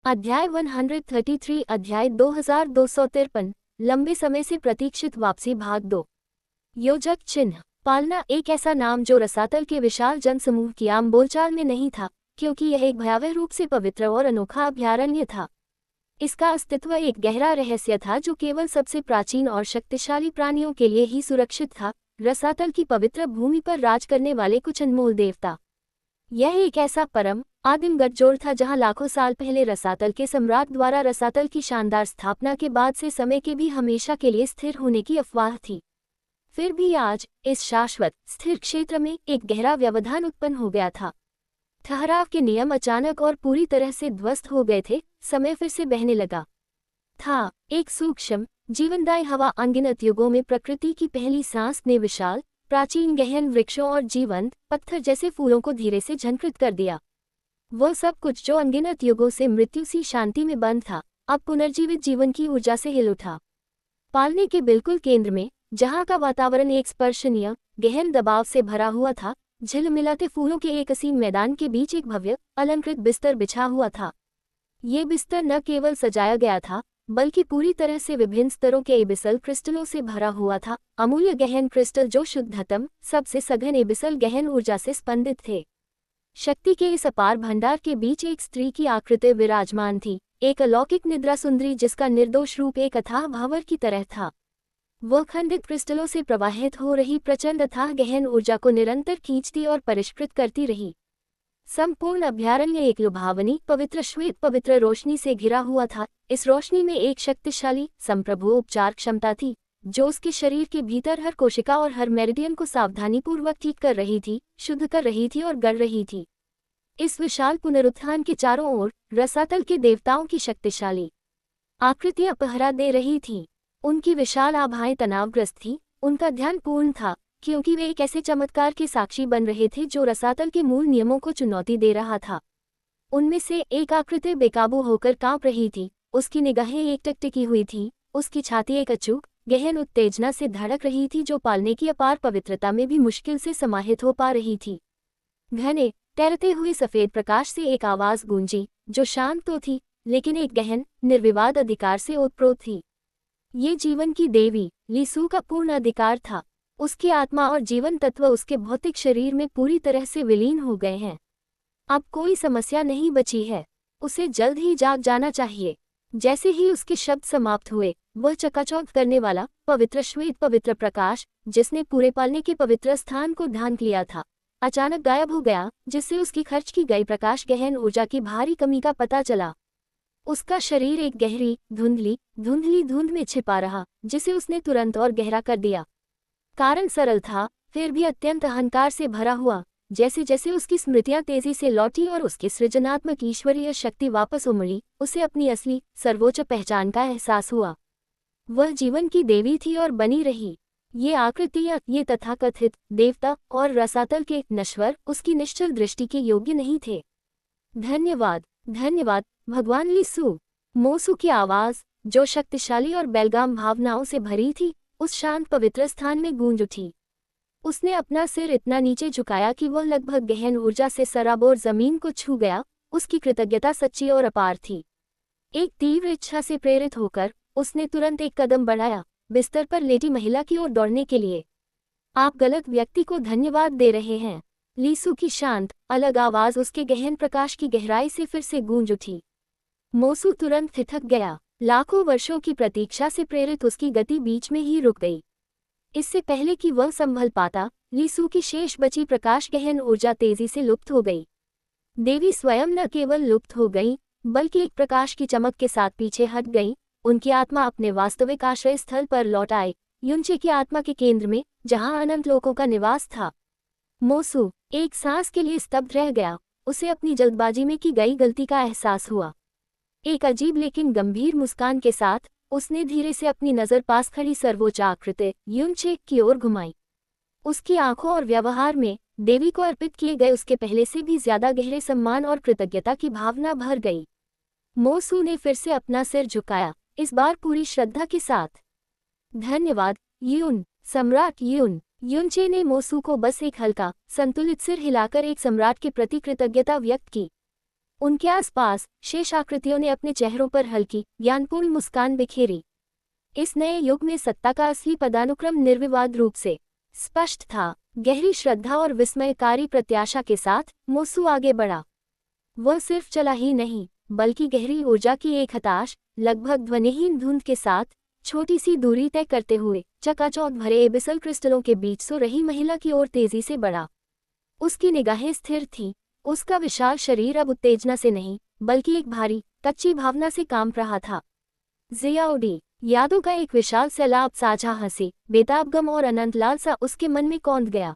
अध्याय 133 अध्याय 2253 लंबे समय से प्रतीक्षित वापसी भाग 2। योजक चिन्ह पालना एक ऐसा नाम जो रसातल के विशाल जनसमूह की आम बोलचाल में नहीं था, क्योंकि यह एक भयावह रूप से पवित्र और अनोखा अभयारण्य था। इसका अस्तित्व एक गहरा रहस्य था जो केवल सबसे प्राचीन और शक्तिशाली प्राणियों के लिए ही सुरक्षित था, रसातल की पवित्र भूमि पर राज करने वाले कुछ अनमोल देवता। यह एक ऐसा परम आदिम गठजोड़ था जहां लाखों साल पहले रसातल के सम्राट द्वारा रसातल की शानदार स्थापना के बाद से समय के भी हमेशा के लिए स्थिर होने की अफवाह थी। फिर भी आज इस शाश्वत स्थिर क्षेत्र में एक गहरा व्यवधान उत्पन्न हो गया था। ठहराव के नियम अचानक और पूरी तरह से ध्वस्त हो गए थे। समय फिर से बहने लगा था। एक सूक्ष्म जीवनदायी हवा अनगिनत युगों में प्रकृति की पहली सांस ने विशाल प्राचीन गहन वृक्षों और जीवंत पत्थर जैसे फूलों को धीरे से झंकृत कर दिया। वह सब कुछ जो अनगिनत युगों से मृत्यु सी शांति में बंद था, अब पुनर्जीवित जीवन की ऊर्जा से हिल उठा। पालने के बिल्कुल केंद्र में, जहां का वातावरण एक स्पर्शनीय गहन दबाव से भरा हुआ था, झिलमिलाते फूलों के एक असीम मैदान के बीच एक भव्य अलंकृत बिस्तर बिछा हुआ था। ये बिस्तर न केवल सजाया गया था, बल्कि पूरी तरह से विभिन्न स्तरों के एबिसल क्रिस्टलों से भरा हुआ था। अमूल्य गहन क्रिस्टल जो शुद्धतम सबसे सघन एबिसल गहन ऊर्जा से स्पंदित थे। शक्ति के इस अपार भंडार के बीच एक स्त्री की आकृति विराजमान थी, एक अलौकिक निद्रा सुंदरी जिसका निर्दोष रूप एक अथाह भंवर की तरह था। वह खंडित क्रिस्टलों से प्रवाहित हो रही प्रचंड अथाह गहन ऊर्जा को निरंतर खींचती और परिष्कृत करती रही। संपूर्ण अभयारण्य एक लुभावनी पवित्र श्वेत पवित्र रोशनी से घिरा हुआ था। इस रोशनी में एक शक्तिशाली संप्रभु उपचार क्षमता थी, जो उसके शरीर के भीतर हर कोशिका और हर मेरिडियन को सावधानीपूर्वक ठीक कर रही थी, शुद्ध कर रही थी और गढ़ रही थी। इस विशाल पुनरुत्थान के चारों ओर रसातल के देवताओं की शक्तिशाली आकृतियां पहरा दे रही थीं। उनकी विशाल आभाएं तनावग्रस्त थीं। उनका ध्यान पूर्ण था, क्योंकि वे एक ऐसे चमत्कार के साक्षी बन रहे थे जो रसातल के मूल नियमों को चुनौती दे रहा था। उनमें से एक आकृति बेकाबू होकर कांप रही थी। उसकी निगाहें एकटक टिकी हुई थीं। उसकी छाती एक अचूक गहन उत्तेजना से धड़क रही थी जो पालने की अपार पवित्रता में भी मुश्किल से समाहित हो पा रही थी। घने तैरते हुए सफेद प्रकाश से एक आवाज गूंजी, जो शांत तो थी, लेकिन एक गहन निर्विवाद अधिकार से ओतप्रोत थी। ये जीवन की देवी लीसू का पूर्ण अधिकार था। उसकी आत्मा और जीवन तत्व उसके भौतिक शरीर में पूरी तरह से विलीन हो गए हैं। अब कोई समस्या नहीं बची है। उसे जल्द ही जाग जाना चाहिए। जैसे ही उसके शब्द समाप्त हुए, वह चकाचौंध करने वाला पवित्र श्वेत पवित्र प्रकाश, जिसने पूरे पालने के पवित्र स्थान को ढांक लिया था, अचानक गायब हो गया, जिससे उसकी खर्च की गई प्रकाश गहन ऊर्जा की भारी कमी का पता चला। उसका शरीर एक गहरी धुंधली धुंध में छिपा रहा, जिसे उसने तुरंत और गहरा कर दिया। कारण सरल था, फिर भी अत्यंत अहंकार से भरा हुआ। जैसे जैसे उसकी स्मृतियां तेजी से लौटी और उसकी सृजनात्मक ईश्वरीय शक्ति वापस उमड़ी, उसे अपनी असली सर्वोच्च पहचान का एहसास हुआ। वह जीवन की देवी थी और बनी रही। ये आकृतियां, ये तथाकथित देवता और रसातल के नश्वर उसकी निश्चल दृष्टि के योग्य नहीं थे। धन्यवाद, धन्यवाद भगवान लीसू। मोसू की आवाज, जो शक्तिशाली और बेलगाम भावनाओं से भरी थी, उस शांत पवित्र स्थान में गूंज उठी। उसने अपना सिर इतना नीचे झुकाया कि वह लगभग गहन ऊर्जा से सराबोर जमीन को छू गया। उसकी कृतज्ञता सच्ची और अपार थी। एक तीव्र इच्छा से प्रेरित होकर उसने तुरंत एक कदम बढ़ाया, बिस्तर पर लेटी महिला की ओर दौड़ने के लिए। आप गलत व्यक्ति को धन्यवाद दे रहे हैं। लीसू की शांत अलग आवाज उसके गहन प्रकाश की गहराई से फिर से गूंज उठी। मोसू तुरंत ठिठक गया। लाखों वर्षों की प्रतीक्षा से प्रेरित उसकी गति बीच में ही रुक गई। इससे पहले कि वह संभल पाता, लीसू की शेष बची प्रकाश गहन ऊर्जा तेजी से लुप्त हो गई। देवी स्वयं न केवल लुप्त हो गई, बल्कि एक प्रकाश की चमक के साथ पीछे हट गई। उनकी आत्मा अपने वास्तविक आश्रय स्थल पर लौट आई, युनचे की आत्मा के केंद्र में, जहां अनंत लोकों का निवास था। मोसू एक सांस के लिए स्तब्ध रह गया। उसे अपनी जल्दबाजी में की गई गलती का एहसास हुआ। एक अजीब लेकिन गंभीर मुस्कान के साथ उसने धीरे से अपनी नज़र पास खड़ी सर्वोच्च आकृति युनचे की ओर घुमाई। उसकी आंखों और व्यवहार में देवी को अर्पित किए गए उसके पहले से भी ज्यादा गहरे सम्मान और कृतज्ञता की भावना भर गई। मोसू ने फिर से अपना सिर झुकाया, इस बार पूरी श्रद्धा के साथ। धन्यवाद यून, सम्राट यून। युनचे ने मोसू को बस एक हल्का संतुलित सिर हिलाकर एक सम्राट के प्रति कृतज्ञता व्यक्त की। उनके आसपास शेष आकृतियों ने अपने चेहरों पर हल्की ज्ञानपूर्ण मुस्कान बिखेरी। इस नए युग में सत्ता का असली पदानुक्रम निर्विवाद रूप से स्पष्ट था। गहरी श्रद्धा और विस्मयकारी प्रत्याशा के साथ मोसू आगे बढ़ा। वह सिर्फ चला ही नहीं, बल्कि गहरी ऊर्जा की एक हताश, लगभग ध्वनिहीन धुंध के साथ छोटी सी दूरी तय करते हुए चकाचौंध भरे एबिसल क्रिस्टलों के बीच सो रही महिला की ओर तेजी से बढ़ा। उसकी निगाहें स्थिर थीं, उसका विशाल शरीर अब उत्तेजना से नहीं, बल्कि एक भारी, कच्ची भावना से कांप रहा था। जियाउडी, यादों का एक विशाल सैलाब, साझा हंसी, बेताब गम और अनंत लालसा उसके मन में कौंध गया।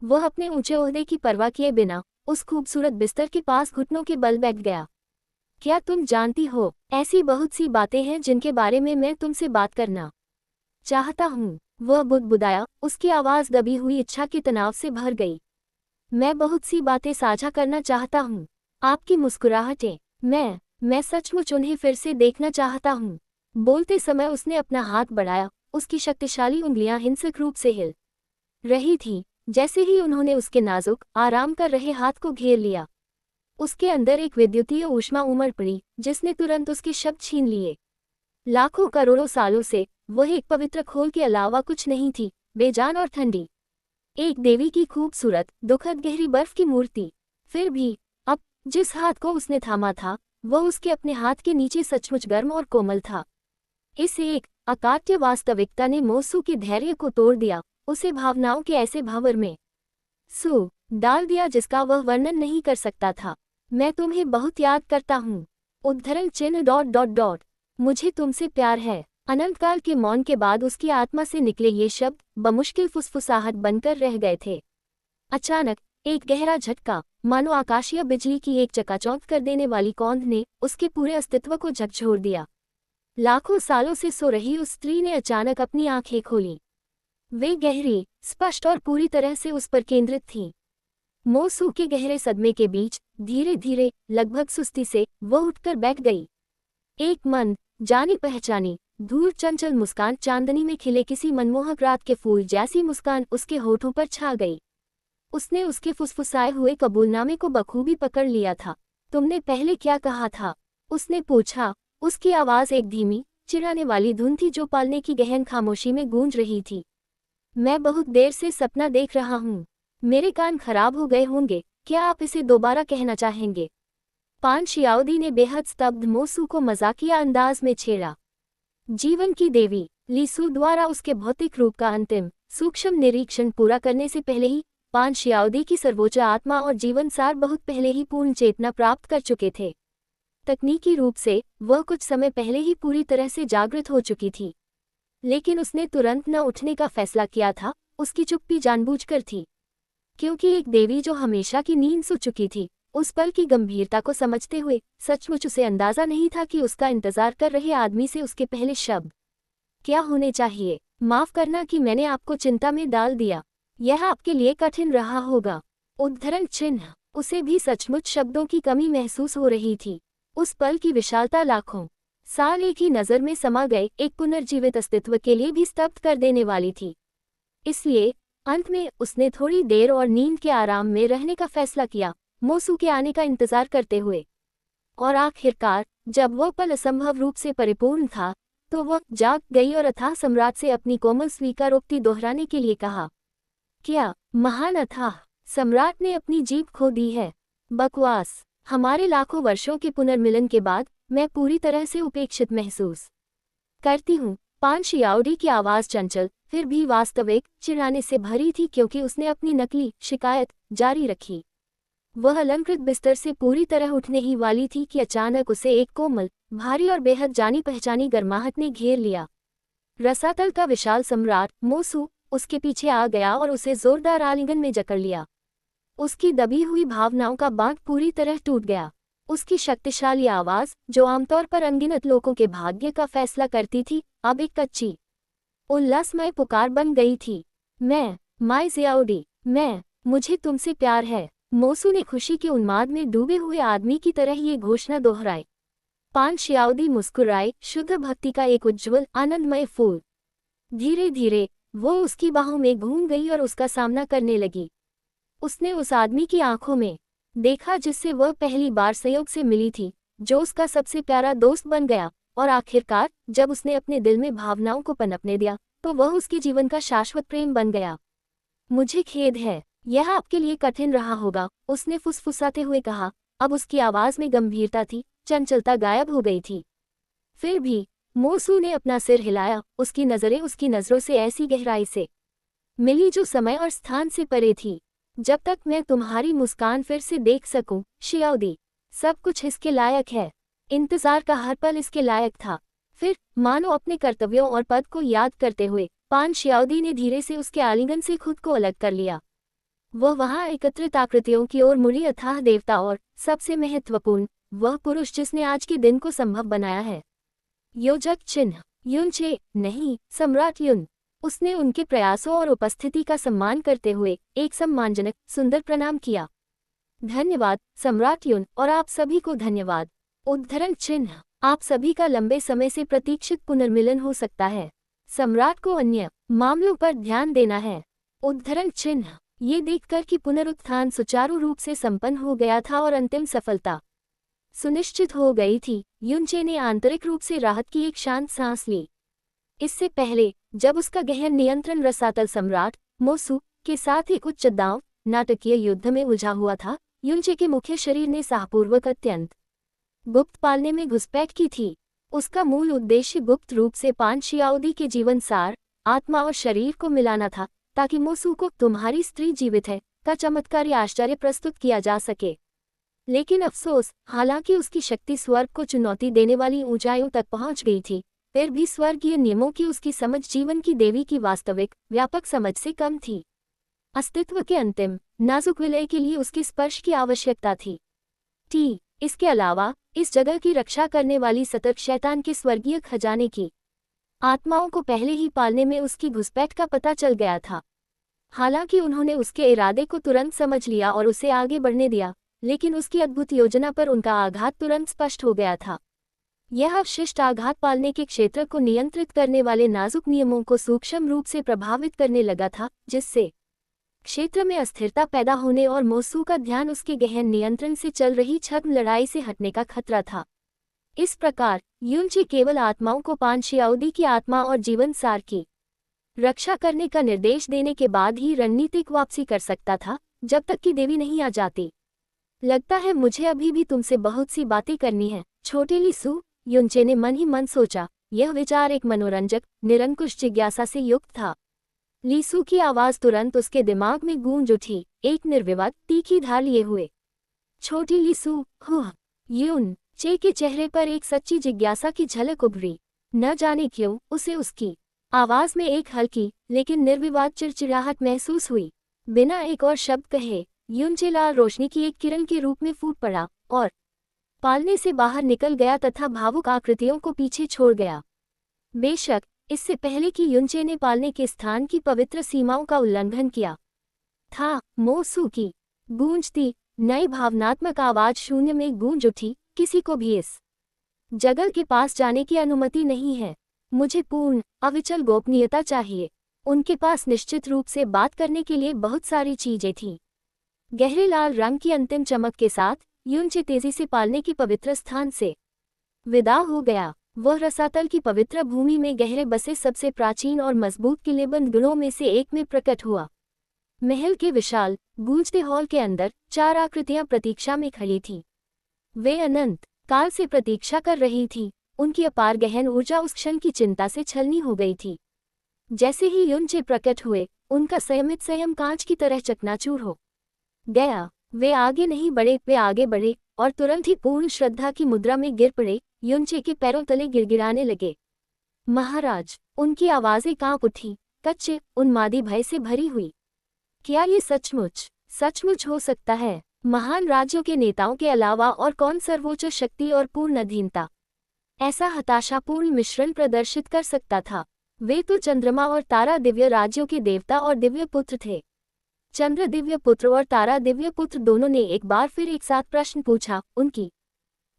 वह अपने ऊंचे ओहदे की परवाह किए बिना उस खूबसूरत बिस्तर के पास घुटनों के बल बैठ गया। क्या तुम जानती हो, ऐसी बहुत सी बातें हैं जिनके बारे में मैं तुमसे बात करना चाहता हूँ। वह बुदबुदाया, उसकी आवाज़ दबी हुई इच्छा के तनाव से भर गई। मैं बहुत सी बातें साझा करना चाहता हूँ। आपकी मुस्कुराहटें, मैं सचमुच उन्हें फिर से देखना चाहता हूँ। बोलते समय उसने अपना हाथ बढ़ाया, उसकी शक्तिशाली उंगलियां हिंसक रूप से हिल रही थीं। जैसे ही उन्होंने उसके नाजुक, आराम कर रहे हाथ को घेर लिया, उसके अंदर एक विद्युतीय ऊष्मा उमड़ पड़ी, जिसने तुरंत उसके शब्द छीन लिए। लाखों करोड़ों सालों से वह एक पवित्र खोल के अलावा कुछ नहीं थी, बेजान और ठंडी। एक देवी की खूबसूरत, दुखद गहरी बर्फ की मूर्ति। फिर भी अब जिस हाथ को उसने थामा था, वह उसके अपने हाथ के नीचे सचमुच गर्म और कोमल था। इस एक अकाट्य वास्तविकता ने मोसू के धैर्य को तोड़ दिया, उसे भावनाओं के ऐसे भंवर में डाल दिया जिसका वह वर्णन नहीं कर सकता था। मैं तुम्हें बहुत याद करता हूँ। उद्धरण चिन्ह ... मुझे तुमसे प्यार है। अनंतकाल के मौन के बाद उसकी आत्मा से निकले ये शब्द बमुश्किल फुसफुसाहट बनकर रह गए थे। अचानक एक गहरा झटका, मानो आकाशीय बिजली की एक चकाचौंध कर देने वाली कौंध ने उसके पूरे अस्तित्व को झकझोर दिया। लाखों सालों से सो रही उस स्त्री ने अचानक अपनी आंखें खोली। वे गहरी, स्पष्ट और पूरी तरह से उस पर केंद्रित थीं। मोसू के गहरे सदमे के बीच धीरे धीरे, लगभग सुस्ती से वह उठकर बैठ गई। एक मंद, जानी पहचानी, दूर चंचल मुस्कान, चांदनी में खिले किसी मनमोहक रात के फूल जैसी मुस्कान उसके होठों पर छा गई। उसने उसके फुसफुसाए हुए कबूलनामे को बखूबी पकड़ लिया था। तुमने पहले क्या कहा था? उसने पूछा। उसकी आवाज़ एक धीमी, चिढ़ाने वाली धुन थी जो पालने की गहन खामोशी में गूंज रही थी। मैं बहुत देर से सपना देख रहा हूँ। मेरे कान खराब हो गए होंगे। क्या आप इसे दोबारा कहना चाहेंगे? पान शियाओदी ने बेहद स्तब्ध मोसू को मजाकिया अंदाज में छेड़ा। जीवन की देवी लीसू द्वारा उसके भौतिक रूप का अंतिम सूक्ष्म निरीक्षण पूरा करने से पहले ही पान शियाओदी की सर्वोच्च आत्मा और जीवन सार बहुत पहले ही पूर्ण चेतना प्राप्त कर चुके थे। तकनीकी रूप से वह कुछ समय पहले ही पूरी तरह से जागृत हो चुकी थी, लेकिन उसने तुरंत न उठने का फैसला किया था। उसकी चुप्पी जानबूझकर थी, क्योंकि एक देवी जो हमेशा की नींद सो चुकी थी, उस पल की गंभीरता को समझते हुए सचमुच उसे अंदाजा नहीं था कि उसका इंतजार कर रहे आदमी से उसके पहले शब्द क्या होने चाहिए। माफ करना कि मैंने आपको चिंता में डाल दिया। यह आपके लिए कठिन रहा होगा। उद्धरण चिन्ह। उसे भी सचमुच शब्दों की कमी महसूस हो रही थी। उस पल की विशालता लाखों साल एक ही नज़र में समा गए एक पुनर्जीवित अस्तित्व के लिए भी स्तब्ध कर देने वाली थी। इसलिए अंत में उसने थोड़ी देर और नींद के आराम में रहने का फैसला किया, मोसू के आने का इंतजार करते हुए। और आखिरकार जब वह पल असंभव रूप से परिपूर्ण था, तो वह जाग गई और अथाह सम्राट से अपनी कोमल स्वीकारोक्ति दोहराने के लिए कहा। क्या महान अथाह! सम्राट ने अपनी जीभ खो दी है। बकवास। हमारे लाखों वर्षों के पुनर्मिलन के बाद मैं पूरी तरह से उपेक्षित महसूस करती हूँ। पान शियाओडी की आवाज़ चंचल, फिर भी वास्तविक, चिढ़ाने से भरी थी, क्योंकि उसने अपनी नकली शिकायत जारी रखी। वह अलंकृत बिस्तर से पूरी तरह उठने ही वाली थी कि अचानक उसे एक कोमल, भारी और बेहद जानी पहचानी गर्माहट ने घेर लिया। रसातल का विशाल सम्राट मोसू उसके पीछे आ गया और उसे जोरदार आलिंगन में जकड़ लिया। उसकी दबी हुई भावनाओं का बांध पूरी तरह टूट गया। उसकी शक्तिशाली आवाज़, जो आमतौर पर अनगिनत लोगों के भाग्य का फैसला करती थी, अब एक कच्ची, उल्लासमय पुकार बन गई थी। माई जियाओडी, मुझे तुमसे प्यार है। मोसू ने खुशी के उन्माद में डूबे हुए आदमी की तरह ये घोषणा दोहराई। पान शियाओदी मुस्कुराए, शुद्ध भक्ति का एक उज्ज्वल, आनंदमय फूल। धीरे धीरे वो उसकी बाहों में घूम गई और उसका सामना करने लगी। उसने उस आदमी की आंखों में देखा जिससे वह पहली बार संयोग से मिली थी, जो उसका सबसे प्यारा दोस्त बन गया, और आखिरकार जब उसने अपने दिल में भावनाओं को पनपने दिया तो वह उसके जीवन का शाश्वत प्रेम बन गया। मुझे खेद है, यह आपके लिए कठिन रहा होगा, उसने फुसफुसाते हुए कहा। अब उसकी आवाज में गंभीरता थी, चंचलता गायब हो गई थी। फिर भी मोसू ने अपना सिर हिलाया, उसकी नजरें उसकी नजरों से ऐसी गहराई से मिली जो समय और स्थान से परे थी। जब तक मैं तुम्हारी मुस्कान फिर से देख सकूं, शियाओदी, सब कुछ इसके लायक है। इंतजार का हर पल इसके लायक था। फिर मानो अपने कर्तव्यों और पद को याद करते हुए पान शियाओदी ने धीरे से उसके आलिंगन से खुद को अलग कर लिया। वह वहां एकत्रित आकृतियों की ओर मुड़ी, अथाह देवता और सबसे महत्वपूर्ण वह पुरुष जिसने आज के दिन को संभव बनाया है। योजक चिन्ह युनचे, नहीं सम्राट युन। उसने उनके प्रयासों और उपस्थिति का सम्मान करते हुए एक सम्मानजनक सुंदर प्रणाम किया। धन्यवाद सम्राट युन, और आप सभी को धन्यवाद। उद्धरण चिन्ह, आप सभी का लंबे समय से प्रतीक्षित पुनर्मिलन हो सकता है। सम्राट को अन्य मामलों पर ध्यान देना है। उद्धरण चिन्ह, ये देखकर कि पुनरुत्थान सुचारू रूप से संपन्न हो गया था और अंतिम सफलता सुनिश्चित हो गई थी, युनचे ने आंतरिक रूप से राहत की एक शांत सांस ली। इससे पहले जब उसका गहन नियंत्रण रसातल सम्राट मोसू के साथ एक उच्च दांव नाटकीय युद्ध में उलझा हुआ था, युनचे के मुख्य शरीर ने साहपूर्वक अत्यंत गुप्त पालने में घुसपैठ की थी। उसका मूल उद्देश्य गुप्त रूप से पान शियाओदी के जीवन सार, आत्मा और शरीर को मिलाना था, ताकि मोसू को तुम्हारी स्त्री जीवित है का चमत्कारी आश्चर्य प्रस्तुत किया जा सके। लेकिन अफसोस, हालांकि उसकी शक्ति स्वर्ग को चुनौती देने वाली ऊंचाइयों तक पहुंच गई थी, फिर भी स्वर्गीय नियमों की उसकी समझ जीवन की देवी की वास्तविक व्यापक समझ से कम थी। अस्तित्व के अंतिम नाजुक विलय के लिए उसकी स्पर्श की आवश्यकता थी। इसके अलावा इस जगह की रक्षा करने वाली सतर्क शैतान के स्वर्गीय खजाने की आत्माओं को पहले ही पालने में उसकी घुसपैठ का पता चल गया था। हालांकि उन्होंने उसके इरादे को तुरंत समझ लिया और उसे आगे बढ़ने दिया, लेकिन उसकी अद्भुत योजना पर उनका आघात तुरंत स्पष्ट हो गया था। यह अवशिष्ट आघात पालने के क्षेत्र को नियंत्रित करने वाले नाजुक नियमों को सूक्ष्म रूप से प्रभावित करने लगा था, जिससे क्षेत्र में अस्थिरता पैदा होने और मोसू का ध्यान उसके गहन नियंत्रण से चल रही छद्म लड़ाई से हटने का खतरा था। इस प्रकार युनचे केवल आत्माओं को पान शियाओदी की आत्मा और जीवन सार की रक्षा करने का निर्देश देने के बाद ही रणनीतिक वापसी कर सकता था, जब तक कि देवी नहीं आ जाती। लगता है मुझे अभी भी तुमसे बहुत सी बातें करनी है, छोटे लीसू, युनचे ने मन ही मन सोचा। यह विचार एक मनोरंजक निरंकुश जिज्ञासा से युक्त था। लीसू की आवाज तुरंत उसके दिमाग में गूंज उठी, एक निर्विवाद तीखी धार लिए हुए। छोटी लीसू, युन चे के चेहरे पर एक सच्ची जिज्ञासा की झलक उभरी। न जाने क्यों उसे उसकी आवाज में एक हल्की लेकिन निर्विवाद चिड़चिड़ाहट महसूस हुई। बिना एक और शब्द कहे युनचे लाल रोशनी की एक किरण के रूप में फूट पड़ा और पालने से बाहर निकल गया तथा भावुक आकृतियों को पीछे छोड़ गया। बेशक इससे पहले कि युनचे ने पालने के स्थान की पवित्र सीमाओं का उल्लंघन किया था, मोसू की गूंजती नई भावनात्मक आवाज शून्य में गूंज उठी। किसी को भी इस जगह के पास जाने की अनुमति नहीं है। मुझे पूर्ण अविचल गोपनीयता चाहिए। उनके पास निश्चित रूप से बात करने के लिए बहुत सारी चीजें थीं। गहरे लाल रंग की अंतिम चमक के साथ युनचे तेजी से पालने की पवित्र स्थान से विदा हो गया। वह रसातल की पवित्र भूमि में गहरे बसे सबसे प्राचीन और मजबूत किलेबंद गुणों में से एक में प्रकट हुआ। महल के विशाल गूंजते हॉल के अंदर 4 आकृतियां प्रतीक्षा में खड़ी थीं। वे अनंत काल से प्रतीक्षा कर रही थीं। उनकी अपार गहन ऊर्जा उस क्षण की चिंता से छलनी हो गई थी। जैसे ही युनचे प्रकट हुए, उनका संयमित संयम कांच की तरह चकनाचूर हो गया। वे आगे नहीं बढ़े, वे आगे बढ़े और तुरंत ही पूर्ण श्रद्धा की मुद्रा में गिर पड़े। युनचे के पैरों तले गिड़गिड़ाने लगे। महाराज, उनकी आवाजें कांप उठी, कच्चे उन्मादी भय से भरी हुई। क्या ये सचमुच हो सकता है? महान राज्यों के नेताओं के अलावा और कौन सर्वोच्च शक्ति और पूर्ण अधीनता ऐसा हताशापूर्ण मिश्रण प्रदर्शित कर सकता था? वे तो चंद्रमा और तारा दिव्य राज्यों के देवता और दिव्य पुत्र थे। चंद्र दिव्य पुत्र और तारा दिव्य पुत्र दोनों ने एक बार फिर एक साथ प्रश्न पूछा। उनकी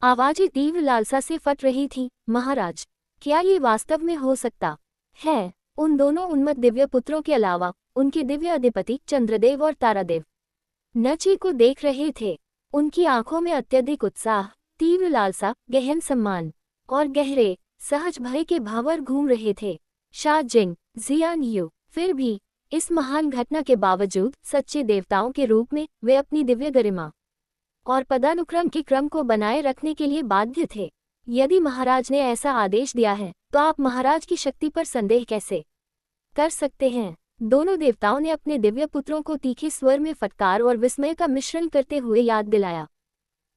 आवाजें तीव्र लालसा से फट रही थीं। महाराज, क्या ये वास्तव में हो सकता है? उन दोनों उन्मत्त दिव्य पुत्रों के अलावा उनके दिव्य अधिपति चंद्रदेव और तारादेव नची को देख रहे थे। उनकी आंखों में अत्यधिक उत्साह, तीव्र लालसा, गहन सम्मान और गहरे सहज भय के भावर घूम रहे थे। शा जिंग, जियान यू। फिर भी इस महान घटना के बावजूद सच्चे देवताओं के रूप में वे अपनी दिव्य गरिमा और पदानुक्रम के क्रम को बनाए रखने के लिए बाध्य थे। यदि महाराज ने ऐसा आदेश दिया है तो आप महाराज की शक्ति पर संदेह कैसे कर सकते हैं? दोनों देवताओं ने अपने दिव्य पुत्रों को तीखे स्वर में फटकार और विस्मय का मिश्रण करते हुए याद दिलाया।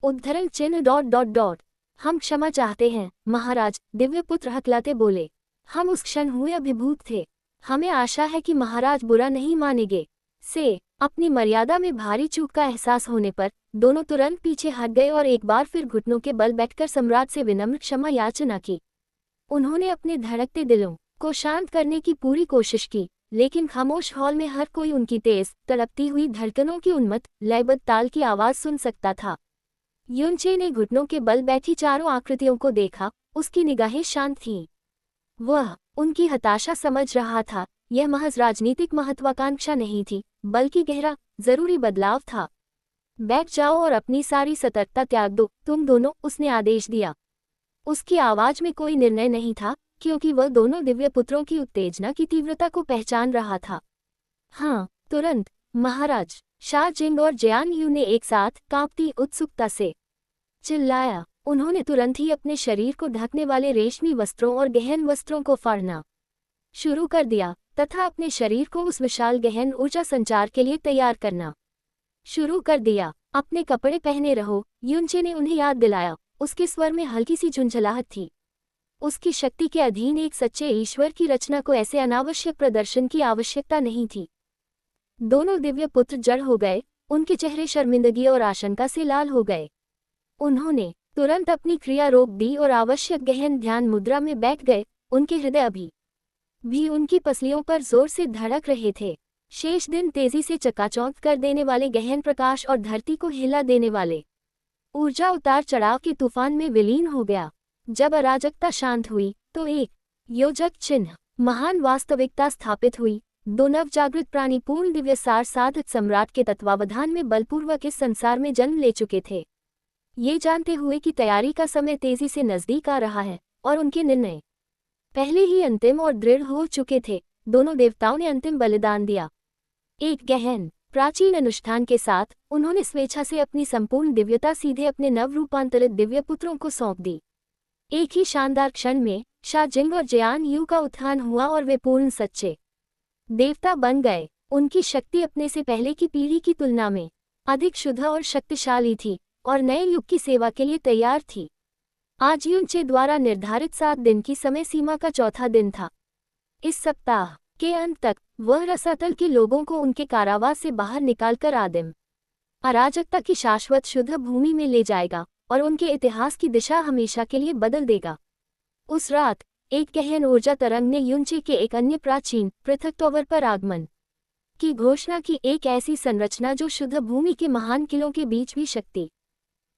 उद्धरण चिन्ह ... हम क्षमा चाहते हैं महाराज, दिव्य पुत्र हकलाते बोले। हम उस क्षण हुए अभिभूत थे। हमें आशा है कि महाराज बुरा नहीं मानेंगे। से अपनी मर्यादा में भारी चूक का एहसास होने पर दोनों तुरंत पीछे हट गए और एक बार फिर घुटनों के बल बैठकर सम्राट से विनम्र क्षमा याचना की। उन्होंने अपने धड़कते दिलों को शांत करने की पूरी कोशिश की, लेकिन खामोश हॉल में हर कोई उनकी तेज तड़पती हुई धड़कनों की उन्मत्त लयबद्ध ताल की आवाज सुन सकता था। युनचे ने घुटनों के बल बैठी चारों आकृतियों को देखा। उसकी निगाहें शांत थीं। वह उनकी हताशा समझ रहा था। यह महज राजनीतिक महत्वाकांक्षा नहीं थी, बल्कि गहरा जरूरी बदलाव था। बैठ जाओ और अपनी सारी सतर्कता त्याग दो तुम दोनों, उसने आदेश दिया। उसकी आवाज में कोई निर्णय नहीं था, क्योंकि वह दोनों दिव्य पुत्रों की उत्तेजना की तीव्रता को पहचान रहा था। हाँ, तुरंत महाराज, शा जिंग और जियान यू ने एक साथ कांपती उत्सुकता से चिल्लाया। उन्होंने तुरंत ही अपने शरीर को ढकने वाले रेशमी वस्त्रों और गहन वस्त्रों को फाड़ना शुरू कर दिया तथा अपने शरीर को उस विशाल गहन ऊर्जा संचार के लिए तैयार करना शुरू कर दिया। अपने कपड़े पहने रहो, युनचे ने उन्हें याद दिलाया। उसके स्वर में हल्की सी झुंझलाहट थी। उसकी शक्ति के अधीन एक सच्चे ईश्वर की रचना को ऐसे अनावश्यक प्रदर्शन की आवश्यकता नहीं थी। दोनों दिव्य पुत्र जड़ हो गए। उनके चेहरे शर्मिंदगी और आशंका से लाल हो गए। उन्होंने तुरंत अपनी क्रिया रोक दी और आवश्यक गहन ध्यान मुद्रा में बैठ गए। उनके हृदय अभी भी उनकी पसलियों पर जोर से धड़क रहे थे। शेष दिन तेजी से चकाचौंध कर देने वाले गहन प्रकाश और धरती को हिला देने वाले ऊर्जा उतार चढ़ाव के तूफान में विलीन हो गया। जब अराजकता शांत हुई तो एक योजक चिन्ह महान वास्तविकता स्थापित हुई। दो नवजागृत प्राणी पूर्ण दिव्य सार साधक सम्राट के तत्वावधान में बलपूर्वक इस संसार में जन्म ले चुके थे। ये जानते हुए कि तैयारी का समय तेजी से नजदीक आ रहा है और उनके निर्णय पहले ही अंतिम और दृढ़ हो चुके थे, दोनों देवताओं ने अंतिम बलिदान दिया। एक गहन प्राचीन अनुष्ठान के साथ उन्होंने स्वेच्छा से अपनी संपूर्ण दिव्यता सीधे अपने नवरूपांतरित दिव्य पुत्रों को सौंप दी। एक ही शानदार क्षण में शा जिंग और जियान यू का उत्थान हुआ और वे पूर्ण सच्चे देवता बन गए। उनकी शक्ति अपने से पहले की पीढ़ी की तुलना में अधिक शुद्ध और शक्तिशाली थी और नए युग की सेवा के लिए तैयार थी। आज युनचे द्वारा निर्धारित 7 दिन की समय सीमा का चौथा दिन था। इस सप्ताह के अंत तक वह रसातल के लोगों को उनके कारावास से बाहर निकालकर आदिम अराजकता की शाश्वत शुद्ध भूमि में ले जाएगा और उनके इतिहास की दिशा हमेशा के लिए बदल देगा। उस रात एक गहन ऊर्जा तरंग ने युनचे के एक अन्य प्राचीन पृथक टॉवर पर आगमन की घोषणा की। एक ऐसी संरचना जो शुद्ध भूमि के महान किलों के बीच भी शक्ति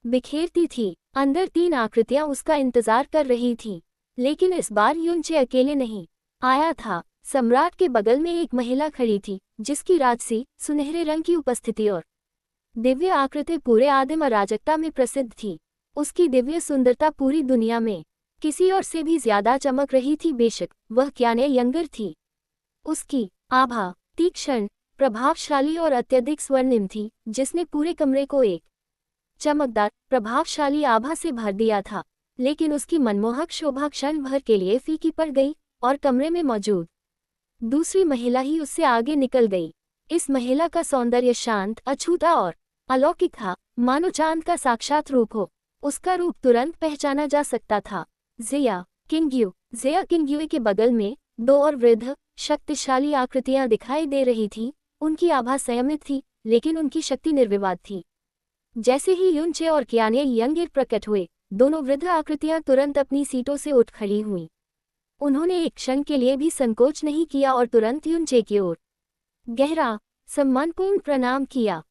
बिखेरती थी। अंदर 3 आकृतियां उसका इंतजार कर रही थीं, लेकिन इस बार युनचे अकेले नहीं आया था। सम्राट के बगल में एक महिला खड़ी थी, जिसकी राजसी सुनहरे रंग की उपस्थिति और दिव्य आकृति पूरे आदिम अराजकता में प्रसिद्ध थी। उसकी दिव्य सुंदरता पूरी दुनिया में किसी और से भी ज्यादा चमक रही थी। बेशक वह क्याने यंगर थी। उसकी आभा तीक्ष्ण, प्रभावशाली और अत्यधिक स्वर्णिम थी, जिसने पूरे कमरे को एक चमकदार प्रभावशाली आभा से भर दिया था। लेकिन उसकी मनमोहक शोभा क्षण भर के लिए फीकी पड़ गई और कमरे में मौजूद दूसरी महिला ही उससे आगे निकल गई। इस महिला का सौंदर्य शांत, अछूता और अलौकिक था, मानो चांद का साक्षात रूप हो। उसका रूप तुरंत पहचाना जा सकता था। जिया किंग्यू के बगल में 2 और वृद्ध शक्तिशाली आकृतियां दिखाई दे रही थीं। उनकी आभा संयमित थी, लेकिन उनकी शक्ति निर्विवाद थी। जैसे ही युनचे और क्याने यंगिर प्रकट हुए, दोनों वृद्ध आकृतियां तुरंत अपनी सीटों से उठ खड़ी हुईं। उन्होंने एक क्षण के लिए भी संकोच नहीं किया और तुरंत युनचे की ओर गहरा सम्मानपूर्ण प्रणाम किया।